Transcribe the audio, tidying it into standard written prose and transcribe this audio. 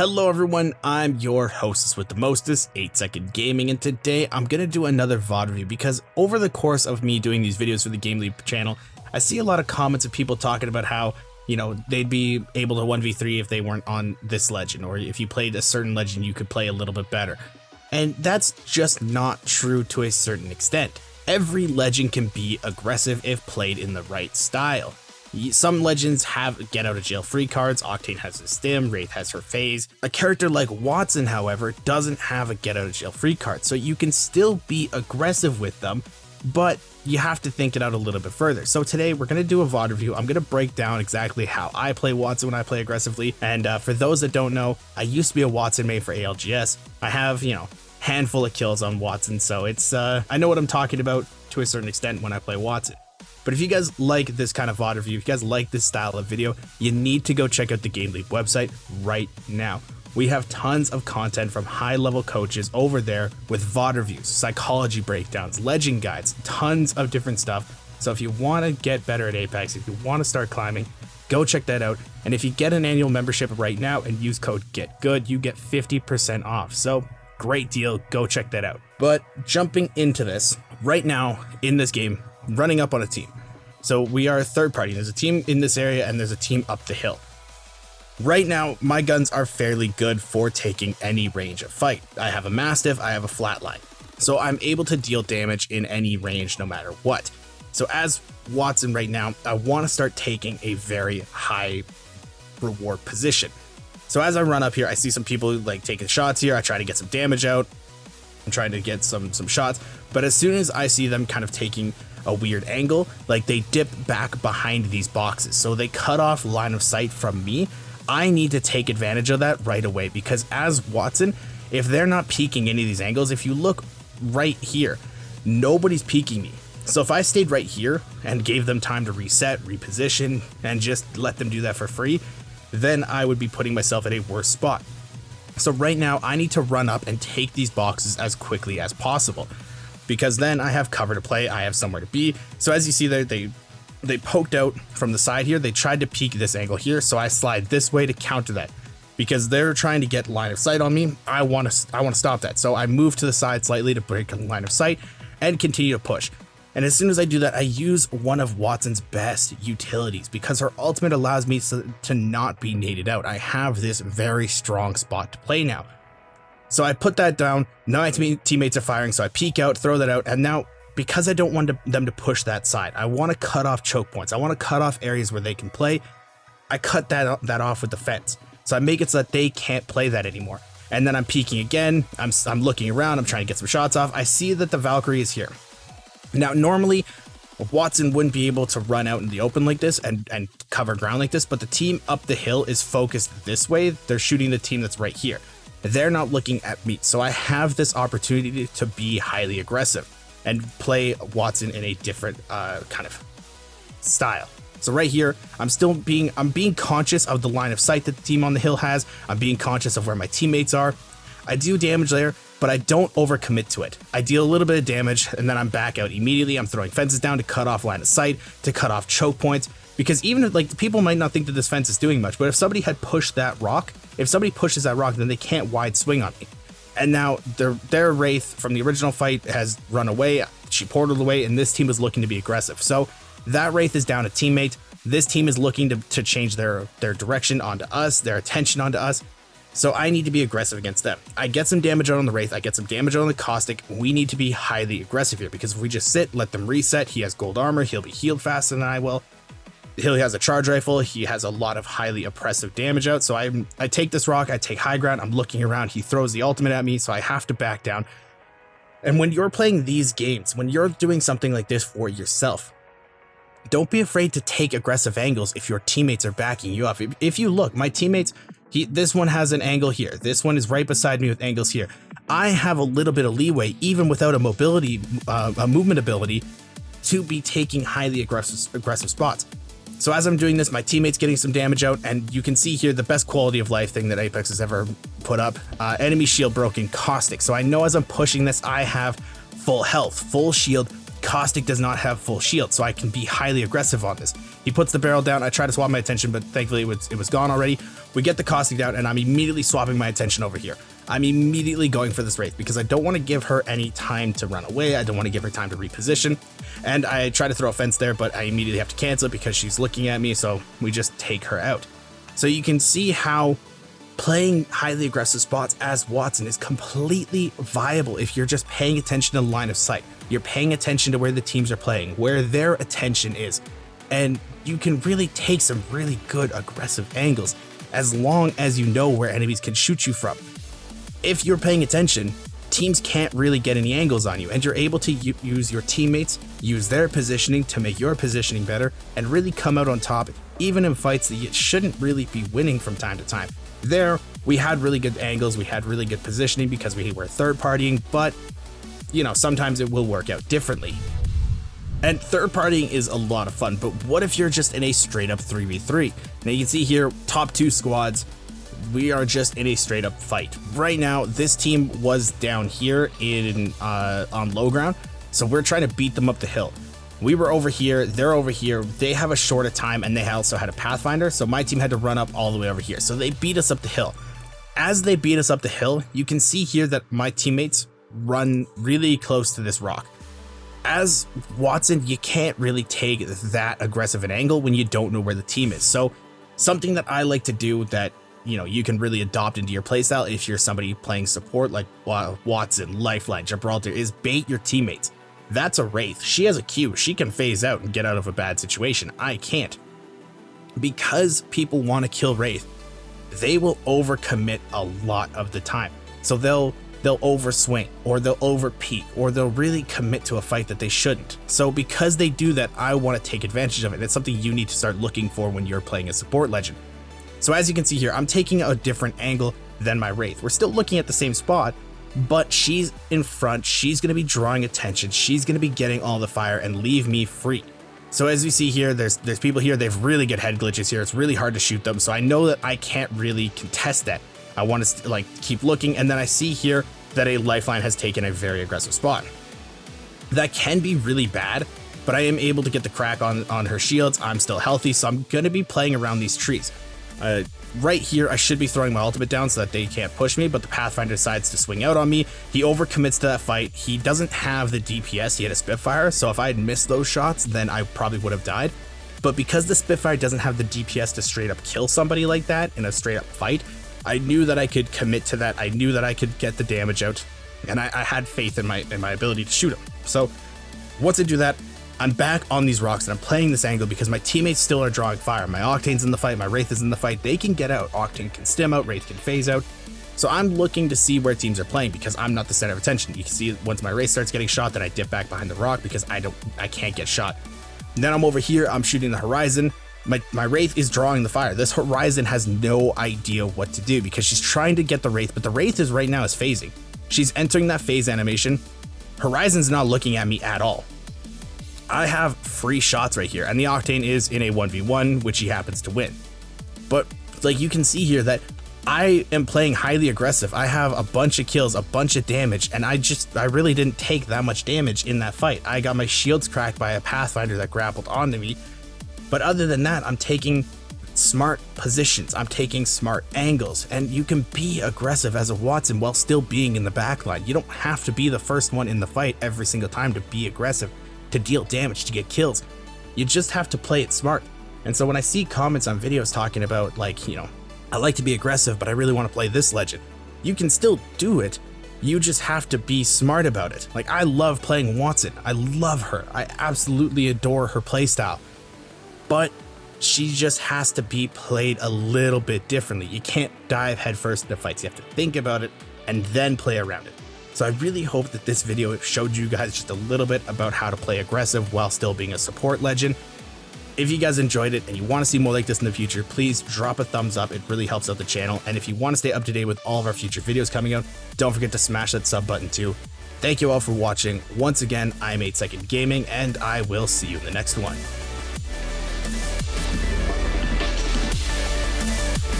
Hello everyone, I'm your hostess with the mostest, 8-Second Gaming, and today I'm gonna do another VOD review because over the course of me doing these videos for the GameLeap channel, I see a lot of comments of people talking about how, they'd be able to 1v3 if they weren't on this legend, or if you played a certain legend you could play a little bit better. And that's just not true to a certain extent. Every legend can be aggressive if played in the right style. Some legends have get out of jail free cards, Octane has his stim, Wraith has her phase. A character like Wattson, however, doesn't have a get out of jail free card, so you can still be aggressive with them, but you have to think it out a little bit further. So today we're going to do a VOD review. I'm going to break down exactly how I play Wattson when I play aggressively, and for those that don't know, I used to be a Wattson main for ALGS. I have, handful of kills on Wattson, so it's I know what I'm talking about to a certain extent when I play Wattson. But if you guys like this kind of VOD review, if you guys like this style of video, you need to go check out the GameLeap website right now. We have tons of content from high-level coaches over there with VOD reviews, psychology breakdowns, legend guides, tons of different stuff. So if you want to get better at Apex, if you want to start climbing, go check that out. And if you get an annual membership right now and use code GETGOOD, you get 50% off. So great deal, go check that out. But jumping into this, right now in this game, running up on a team. So we are a third party. There's a team in this area and there's a team up the hill. Right now, my guns are fairly good for taking any range of fight. I have a Mastiff, I have a Flatline. So I'm able to deal damage in any range no matter what. So as Wattson right now, I want to start taking a very high reward position. So as I run up here, I see some people like taking shots here. I try to get some damage out. I'm trying to get some shots. But as soon as I see them kind of taking a weird angle, like they dip back behind these boxes, so they cut off line of sight from me. I need to take advantage of that right away, because as Wattson, if they're not peeking any of these angles, if you look right here, nobody's peeking me. So if I stayed right here and gave them time to reset, reposition, and just let them do that for free, then I would be putting myself at a worse spot. So right now I need to run up and take these boxes as quickly as possible, because then I have cover to play, I have somewhere to be. So as you see there, they poked out from the side here, they tried to peek this angle here, so I slide this way to counter that. Because they're trying to get line of sight on me, I want to stop that. So I move to the side slightly to break line of sight and continue to push. And as soon as I do that, I use one of Wattson's best utilities, because her ultimate allows me to not be naded out. I have this very strong spot to play now. So I put that down, now my teammates are firing, so I peek out, throw that out, and now, because I don't want them to push that side, I want to cut off choke points, I want to cut off areas where they can play, I cut that off with the fence. So I make it so that they can't play that anymore. And then I'm peeking again, I'm looking around, I'm trying to get some shots off, I see that the Valkyrie is here. Now normally, Wattson wouldn't be able to run out in the open like this and cover ground like this, but the team up the hill is focused this way, they're shooting the team that's right here. They're not looking at me, so I have this opportunity to be highly aggressive and play Wattson in a different kind of style. So right here, I'm being conscious of the line of sight that the team on the hill has. I'm being conscious of where my teammates are. I do damage there, but I don't overcommit to it. I deal a little bit of damage and then I'm back out immediately. I'm throwing fences down to cut off line of sight, to cut off choke points, because even if, like, people might not think that this fence is doing much, but if somebody had pushed that rock, if somebody pushes that rock, then they can't wide swing on me. And now their Wraith from the original fight has run away, she portaled away, and this team is looking to be aggressive. So that Wraith is down a teammate. This team is looking to change their direction onto us, their attention onto us. So I need to be aggressive against them. I get some damage out on the Wraith, I get some damage out on the Caustic. We need to be highly aggressive here, because if we just sit, let them reset, he has gold armor, he'll be healed faster than I will. He has a charge rifle, he has a lot of highly oppressive damage out, so I take this rock, I take high ground, I'm looking around, he throws the ultimate at me, so I have to back down. And when you're playing these games, when you're doing something like this for yourself, don't be afraid to take aggressive angles if your teammates are backing you up. If you look, my teammates, this one has an angle here, this one is right beside me with angles here. I have a little bit of leeway, even without a movement ability, to be taking highly aggressive spots. So as I'm doing this, my teammate's getting some damage out, and you can see here the best quality of life thing that Apex has ever put up. Enemy shield broken, Caustic. So I know as I'm pushing this, I have full health, full shield, Caustic does not have full shield, so I can be highly aggressive on this. He puts the barrel down, I try to swap my attention, but thankfully it was gone already. We get the Caustic down, and I'm immediately swapping my attention over here. I'm immediately going for this Wraith because I don't want to give her any time to run away. I don't want to give her time to reposition. And I try to throw a fence there, but I immediately have to cancel it because she's looking at me, so we just take her out. So you can see how playing highly aggressive spots as Wattson is completely viable if you're just paying attention to line of sight. You're paying attention to where the teams are playing, where their attention is, and you can really take some really good aggressive angles as long as you know where enemies can shoot you from. If you're paying attention, teams can't really get any angles on you, and you're able to use your teammates, use their positioning to make your positioning better, and really come out on top, even in fights that you shouldn't really be winning from time to time. There, we had really good angles, we had really good positioning because we were third partying, but you know, sometimes it will work out differently. And third partying is a lot of fun, but what if you're just in a straight up 3v3? Now you can see here, top two squads, we are just in a straight up fight. Right now, this team was down here in on low ground, so we're trying to beat them up the hill. We were over here, they're over here, they have a shorter time, and they also had a Pathfinder, so my team had to run up all the way over here. So they beat us up the hill. As they beat us up the hill, you can see here that my teammates run really close to this rock. As Wattson, you can't really take that aggressive an angle when you don't know where the team is. So something that I like to do that, you know, you can really adopt into your playstyle if you're somebody playing support like Wattson, Lifeline, Gibraltar, is bait your teammates. That's a Wraith. She has a Q. She can phase out and get out of a bad situation. I can't. Because people want to kill Wraith, they will overcommit a lot of the time. So they'll overswing, or they'll overpeak, or they'll really commit to a fight that they shouldn't. So because they do that, I want to take advantage of it. It's something you need to start looking for when you're playing a support legend. So as you can see here, I'm taking a different angle than my Wraith. We're still looking at the same spot, but she's in front, she's going to be drawing attention, she's going to be getting all the fire and leave me free. So as you see here, there's people here, they have really good head glitches here, it's really hard to shoot them, so I know that I can't really contest that. I want to like keep looking, and then I see here that a Lifeline has taken a very aggressive spot. That can be really bad, but I am able to get the crack on her shields, I'm still healthy, so I'm going to be playing around these trees. Right here, I should be throwing my ultimate down so that they can't push me, but the Pathfinder decides to swing out on me. He overcommits to that fight. He doesn't have the DPS, he had a Spitfire, so if I had missed those shots, then I probably would have died. But because the Spitfire doesn't have the DPS to straight up kill somebody like that in a straight up fight, I knew that I could commit to that, I knew that I could get the damage out, and I had faith in my ability to shoot him. So once I do that, I'm back on these rocks and I'm playing this angle because my teammates still are drawing fire. My Octane's in the fight, my Wraith is in the fight, they can get out. Octane can stim out, Wraith can phase out. So I'm looking to see where teams are playing because I'm not the center of attention. You can see once my Wraith starts getting shot, then I dip back behind the rock because I can't get shot. And then I'm over here, I'm shooting the Horizon. My Wraith is drawing the fire. This Horizon has no idea what to do because she's trying to get the Wraith, but the Wraith is right now is phasing. She's entering that phase animation. Horizon's not looking at me at all. I have free shots right here, and the Octane is in a 1v1, which he happens to win. But like you can see here that I am playing highly aggressive. I have a bunch of kills, a bunch of damage, and I really didn't take that much damage in that fight. I got my shields cracked by a Pathfinder that grappled onto me. But other than that, I'm taking smart positions, I'm taking smart angles, and you can be aggressive as a Wattson while still being in the backline. You don't have to be the first one in the fight every single time to be aggressive, to deal damage, to get kills. You just have to play it smart. And so when I see comments on videos talking about like, you know, I like to be aggressive, but I really want to play this legend, you can still do it. You just have to be smart about it. Like, I love playing Wattson. I love her. I absolutely adore her playstyle. But she just has to be played a little bit differently. You can't dive headfirst into fights. You have to think about it and then play around it. So I really hope that this video showed you guys just a little bit about how to play aggressive while still being a support legend. If you guys enjoyed it and you want to see more like this in the future, please drop a thumbs up. It really helps out the channel. And if you want to stay up to date with all of our future videos coming out, don't forget to smash that sub button too. Thank you all for watching. Once again, I'm 8 Second Gaming, and I will see you in the next one.